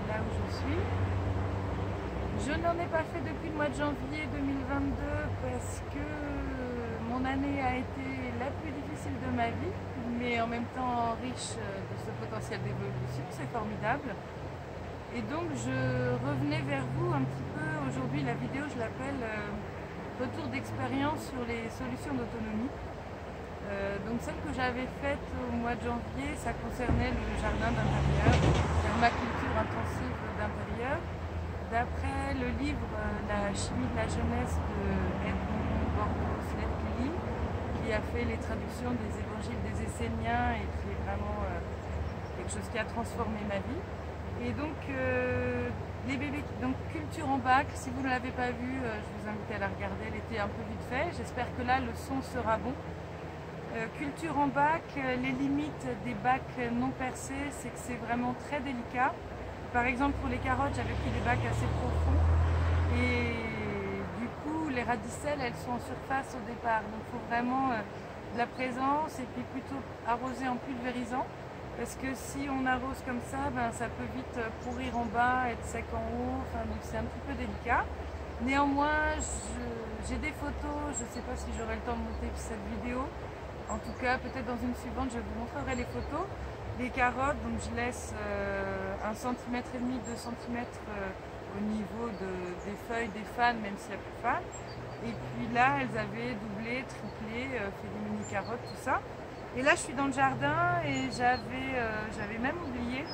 là où je suis. Je n'en ai pas fait depuis le mois de janvier 2022 parce que mon année a été la plus difficile de ma vie, mais en même temps riche de ce potentiel d'évolution, c'est formidable. Et donc je revenais vers vous un petit peu, aujourd'hui la vidéo je l'appelle retour d'expérience sur les solutions d'autonomie. Donc celle que j'avais faite au mois de janvier, ça concernait le jardin d'intérieur, permaculture intensive d'intérieur. D'après le livre La chimie de la jeunesse de Edmond Bordeaux-Sledkili, qui a fait les traductions des évangiles des Esséniens et qui est vraiment quelque chose qui a transformé ma vie. Et donc, les bébés, donc culture en bac, si vous ne l'avez pas vue, je vous invite à la regarder, elle était un peu vite fait. J'espère que là, le son sera bon. Culture en bac, les limites des bacs non percés, c'est que c'est vraiment très délicat. Par exemple, pour les carottes, j'avais pris des bacs assez profonds et du coup, les radicelles, elles sont en surface au départ. Donc, il faut vraiment de la présence et puis plutôt arroser en pulvérisant. Parce que si on arrose comme ça, ben, ça peut vite pourrir en bas, être sec en haut, enfin, donc c'est un petit peu délicat. Néanmoins, j'ai des photos, je ne sais pas si j'aurai le temps de monter cette vidéo. En tout cas, peut-être dans une suivante, je vous montrerai les photos. Les carottes, donc je laisse 1,5 cm, 2 cm au niveau des feuilles, des fans, même s'il n'y a plus de fans. Et puis là, elles avaient doublé, triplé, fait des mini carottes, tout ça. Et là, je suis dans le jardin et j'avais même oublié,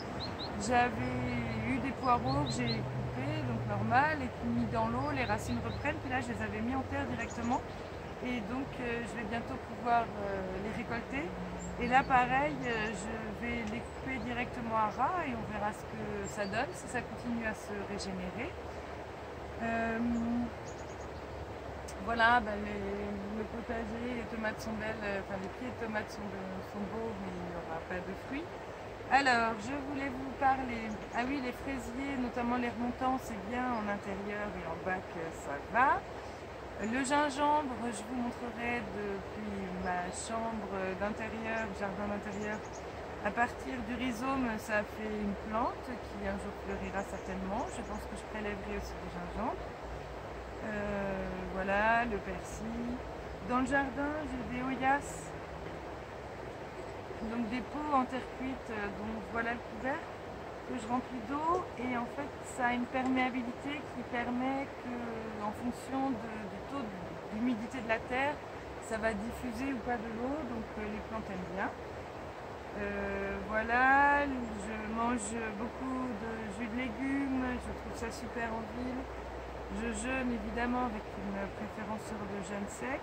j'avais eu des poireaux que j'ai coupés, donc normal, et puis mis dans l'eau, les racines reprennent, puis là, je les avais mis en terre directement. Et donc, je vais bientôt pouvoir les récolter. Et là, pareil, je vais les couper directement à ras et on verra ce que ça donne, si ça continue à se régénérer. Voilà, ben le potager, les tomates sont belles, enfin les pieds de tomates sont beaux, mais il n'y aura pas de fruits. Alors, je voulais vous parler, ah oui, les fraisiers, notamment les remontants, c'est bien en intérieur et en bac, ça va. Le gingembre, je vous montrerai depuis ma chambre d'intérieur, jardin d'intérieur. À partir du rhizome, ça fait une plante qui un jour fleurira certainement. Je pense que je prélèverai aussi du gingembre. Voilà, le persil. Dans le jardin, j'ai des oyas, donc des pots en terre cuite, dont voilà le couvert, que je remplis d'eau. Et en fait, ça a une perméabilité qui permet que, en fonction du taux d'humidité de la terre, ça va diffuser ou pas de l'eau, donc les plantes aiment bien. Voilà, je mange beaucoup de jus de légumes, je trouve ça super en ville. Je jeûne évidemment avec une préférence sur le jeûne sec.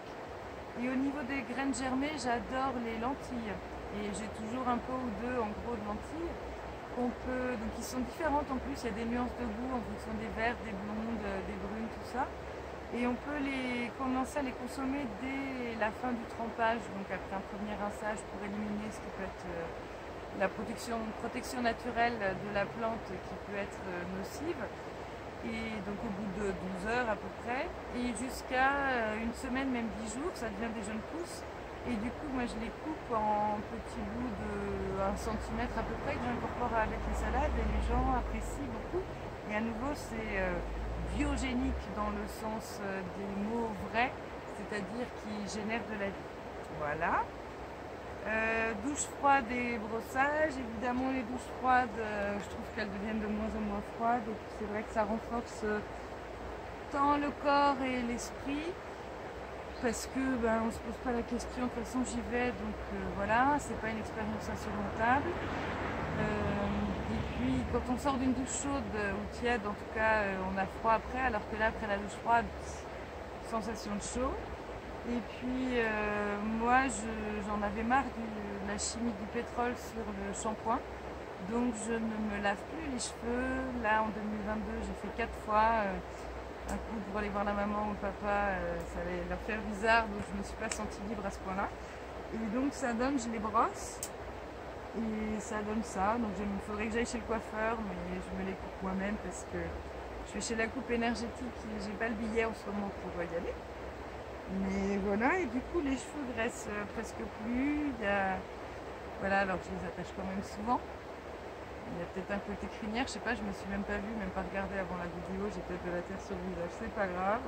Et au niveau des graines germées, j'adore les lentilles. Et j'ai toujours un pot ou deux en gros de lentilles. Donc qui sont différentes en plus, il y a des nuances de goût en fonction des vertes, des blondes, des brunes, tout ça. Et on peut commencer à les consommer dès la fin du trempage, donc après un premier rinçage pour éliminer ce qui peut être la protection naturelle de la plante qui peut être nocive. Et donc au bout de 12 heures à peu près, et jusqu'à une semaine, même 10 jours, ça devient des jeunes pousses. Et du coup, moi je les coupe en petits bouts de 1 cm à peu près, que j'incorpore avec les salades, et les gens apprécient beaucoup. Et à nouveau, c'est biogénique dans le sens des mots vrais, c'est-à-dire qui génère de la vie. Voilà. Douche froide et brossage, évidemment les douches froides, je trouve qu'elles deviennent de moins en moins froides, et puis c'est vrai que ça renforce tant le corps et l'esprit, parce que on se pose pas la question, de toute façon j'y vais, donc voilà, c'est pas une expérience insurmontable. Et puis quand on sort d'une douche chaude ou tiède, en tout cas on a froid après, alors que là après la douche froide, sensation de chaud. Et puis moi j'en avais marre de la chimie du pétrole sur le shampoing, donc je ne me lave plus les cheveux. Là en 2022 j'ai fait 4 fois, un coup pour aller voir la maman ou le papa, ça allait leur faire bizarre, donc je ne me suis pas sentie libre à ce point là. Et donc ça donne, je les brosse et ça donne ça, donc il faudrait que j'aille chez le coiffeur, mais je me les coupe moi-même parce que je vais chez la coupe énergétique et j'ai pas le billet en ce moment pour y aller. Mais voilà, et du coup les cheveux graissent presque plus. Voilà, alors je les attache quand même souvent. Il y a peut-être un côté crinière, je sais pas, je me suis même pas vue, même pas regardé avant la vidéo, j'ai peut-être de la terre sur le visage, c'est pas grave.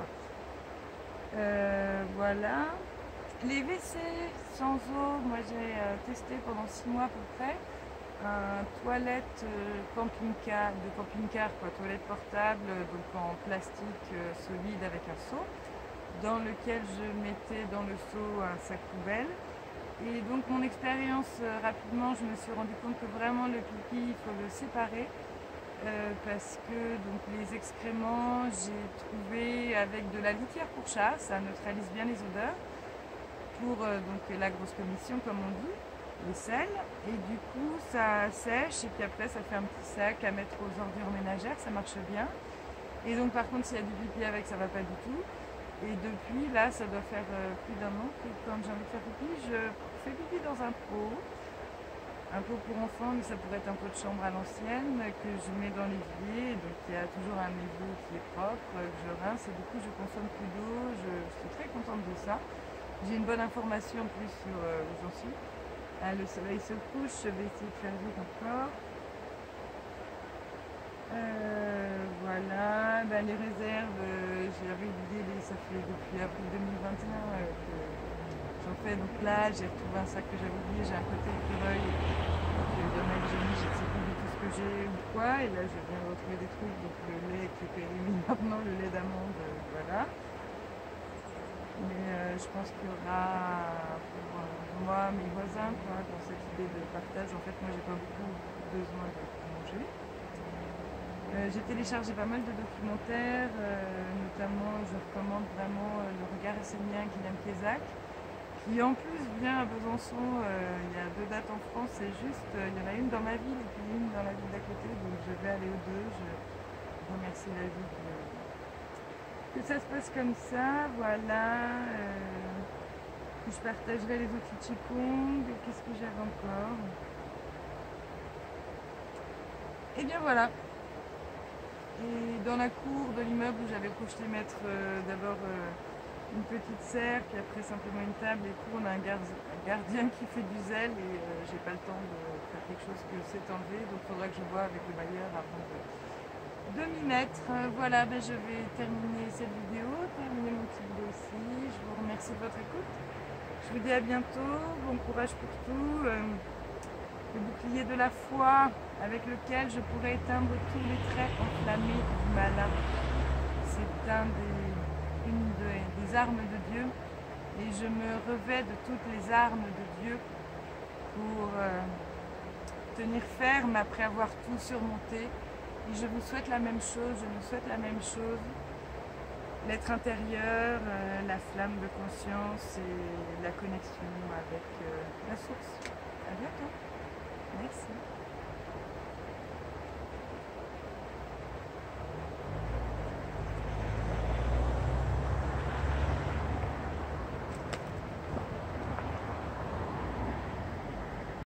Voilà. Les WC sans eau, moi j'ai testé pendant 6 mois à peu près un toilette camping-car, quoi, toilette portable, donc en plastique solide avec un seau, dans lequel je mettais dans le seau un sac poubelle. Et donc mon expérience, rapidement, je me suis rendu compte que vraiment le pipi, il faut le séparer. Parce que donc, les excréments, j'ai trouvé avec de la litière pour chat, ça neutralise bien les odeurs, pour donc, la grosse commission comme on dit, les selles, et du coup ça sèche et puis après ça fait un petit sac à mettre aux ordures ménagères, ça marche bien. Et donc par contre s'il y a du pipi avec, ça va pas du tout. Et depuis là, ça doit faire plus d'un an que quand j'ai envie de faire pipi, je fais pipi dans un pot pour enfants, mais ça pourrait être un pot de chambre à l'ancienne que je mets dans l'évier. Donc il y a toujours un évier qui est propre, que je rince et du coup je consomme plus d'eau. Je suis très contente de ça. J'ai une bonne information en plus sur où j'en suis. Ah, le soleil se couche, je vais essayer de faire vite encore. Voilà, ben, les réserves, j'avais l'idée, ça fait depuis avril 2021 que j'en fais. Donc là, j'ai retrouvé un sac que j'avais oublié, j'ai un côté écureuil. Il y en a que j'ai mis, je ne sais plus du tout ce que j'ai ou quoi. Et là, je viens de retrouver des trucs, donc le lait qui est périmé maintenant, le lait d'amande, voilà. Mais je pense qu'il y aura pour moi, mes voisins, quoi, dans cette idée de partage. En fait, moi, j'ai pas beaucoup besoin de manger. J'ai téléchargé pas mal de documentaires, notamment je recommande vraiment Le Regard essénien Guillaume Kézac, qui en plus vient à Besançon. Il y a 2 dates en France, c'est juste, il y en a une dans ma ville et puis une dans la ville d'à côté, donc je vais aller aux deux. Je remercie la vie que ça se passe comme ça, voilà. Je partagerai les outils Qigong. Qu'est-ce que j'avais encore? Et bien voilà. Et dans la cour de l'immeuble où j'avais projeté mettre d'abord une petite serre, puis après simplement une table et tout, on a un gardien qui fait du zèle et j'ai pas le temps de faire quelque chose que c'est enlevé, donc il faudra que je vois avec le bailleur avant de m'y mettre. Voilà, ben je vais terminer cette vidéo, terminer mon petit vidéo aussi. Je vous remercie de votre écoute. Je vous dis à bientôt, bon courage pour tout. Le bouclier de la foi avec lequel je pourrais éteindre tous les traits enflammés du malin. C'est une des armes de Dieu et je me revais de toutes les armes de Dieu pour tenir ferme après avoir tout surmonté. Et je vous souhaite la même chose, je nous souhaite la même chose. L'être intérieur, la flamme de conscience et la connexion avec la source. À bientôt.